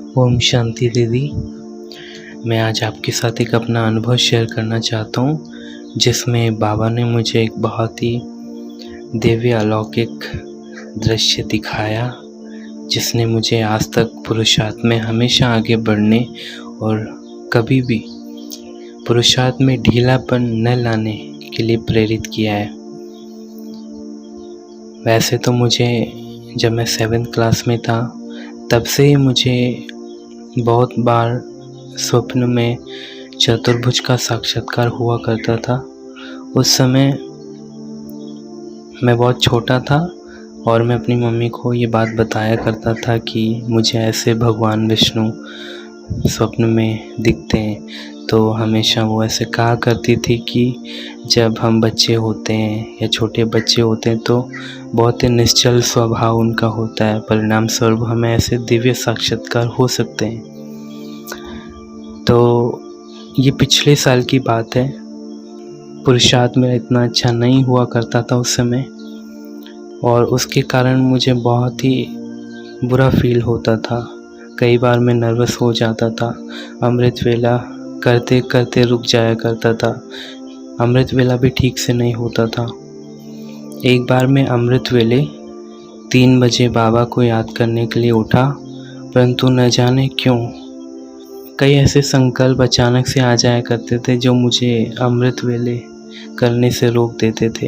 ओम शांति दीदी। मैं आज आपके साथ एक अपना अनुभव शेयर करना चाहता हूँ, जिसमें बाबा ने मुझे एक बहुत ही दिव्य अलौकिक दृश्य दिखाया, जिसने मुझे आज तक पुरुषार्थ में हमेशा आगे बढ़ने और कभी भी पुरुषार्थ में ढीलापन न लाने के लिए प्रेरित किया है। वैसे तो मुझे जब मैं 7th क्लास में था तब से ही मुझे बहुत बार स्वप्न में चतुर्भुज का साक्षात्कार हुआ करता था। उस समय मैं बहुत छोटा था और मैं अपनी मम्मी को ये बात बताया करता था कि मुझे ऐसे भगवान विष्णु स्वप्न में दिखते हैं। तो हमेशा वो ऐसे कहा करती थी कि जब हम बच्चे होते हैं या छोटे बच्चे होते हैं तो बहुत ही निश्चल स्वभाव उनका होता है, परिणाम स्वरूप हमें ऐसे दिव्य साक्षात्कार हो सकते हैं। तो ये पिछले साल की बात है। पुरुषार्थ मेरा इतना अच्छा नहीं हुआ करता था उस समय, और उसके कारण मुझे बहुत ही बुरा फील होता था। कई बार मैं नर्वस हो जाता था। अमृत वेला करते करते रुक जाया करता था। अमृत वेला भी ठीक से नहीं होता था। एक बार मैं अमृत वेले 3 बजे बाबा को याद करने के लिए उठा, परंतु न जाने क्यों कई ऐसे संकल्प अचानक से आ जाया करते थे जो मुझे अमृत वेले करने से रोक देते थे।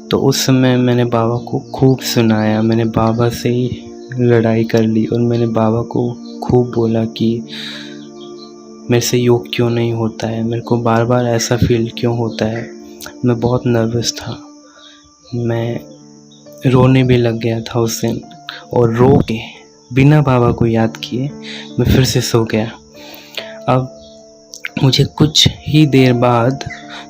तो उस समय मैंने बाबा को खूब सुनाया, मैंने बाबा से ही लड़ाई कर ली और मैंने बाबा को खूब बोला कि मेरे से योग क्यों नहीं होता है, मेरे को बार बार ऐसा फील क्यों होता है। मैं बहुत नर्वस था, मैं रोने भी लग गया था उस दिन, और रो के बिना बाबा को याद किए मैं फिर से सो गया। अब मुझे कुछ ही देर बाद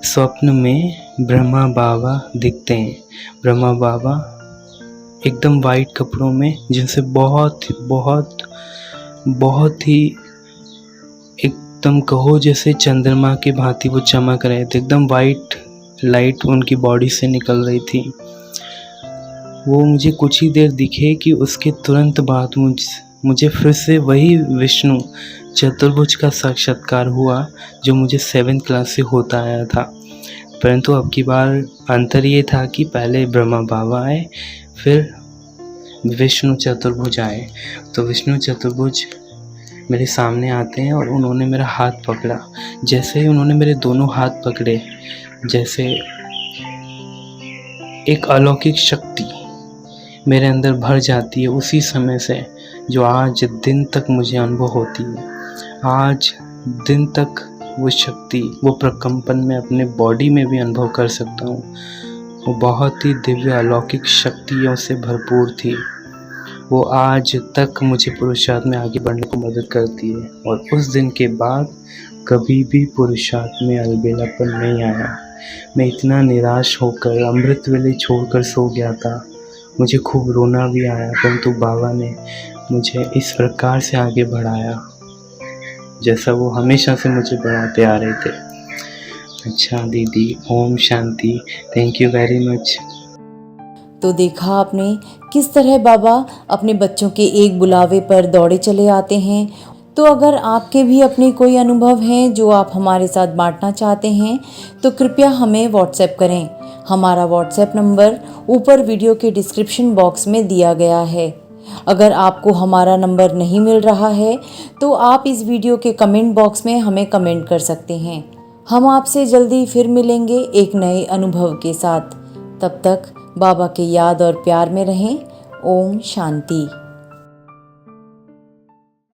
स्वप्न में ब्रह्मा बाबा दिखते हैं। ब्रह्मा बाबा एकदम वाइट कपड़ों में, जिनसे बहुत ही एकदम कहो जैसे चंद्रमा की भांति वो चमक रहे थे। एकदम वाइट लाइट उनकी बॉडी से निकल रही थी। वो मुझे कुछ ही देर दिखे कि उसके तुरंत बाद मुझे फिर से वही विष्णु चतुर्भुज का साक्षात्कार हुआ जो मुझे 7th क्लास से होता आया था। परंतु अब की बार अंतर ये था कि पहले ब्रह्मा बाबा आए, फिर विष्णु चतुर्भुज आए। तो विष्णु चतुर्भुज मेरे सामने आते हैं और उन्होंने मेरा हाथ पकड़ा। जैसे ही उन्होंने मेरे दोनों हाथ पकड़े, जैसे एक अलौकिक शक्ति मेरे अंदर भर जाती है उसी समय से, जो आज दिन तक मुझे अनुभव होती है। आज दिन तक वो शक्ति, वो प्रकंपन मैं अपने बॉडी में भी अनुभव कर सकता हूँ। वो बहुत ही दिव्य अलौकिक शक्तियों से भरपूर थी। वो आज तक मुझे पुरुषार्थ में आगे बढ़ने को मदद करती है, और उस दिन के बाद कभी भी पुरुषार्थ में अलबेलापन नहीं आया। मैं इतना निराश होकर अमृत वेले छोड़कर सो गया था। मुझे खूब रोना भी आया, परंतु बाबा ने मुझे इस प्रकार से आगे बढ़ाया जैसा वो हमेशा से मुझे बढ़ाते आ रहे थे। अच्छा दीदी, ओम शांति। Thank you very much. तो देखा आपने किस तरह बाबा अपने बच्चों के एक बुलावे पर दौड़े चले आते हैं। तो अगर आपके भी अपने कोई अनुभव हैं जो आप हमारे साथ बांटना चाहते हैं तो कृपया हमें व्हाट्सएप करें। हमारा व्हाट्सएप नंबर ऊपर वीडियो के डिस्क्रिप्शन बॉक्स में दिया गया है। अगर आपको हमारा नंबर नहीं मिल रहा है तो आप इस वीडियो के कमेंट बॉक्स में हमें कमेंट कर सकते हैं। हम आपसे जल्दी फिर मिलेंगे एक नए अनुभव के साथ। तब तक बाबा के याद और प्यार में रहें। ओम शांति।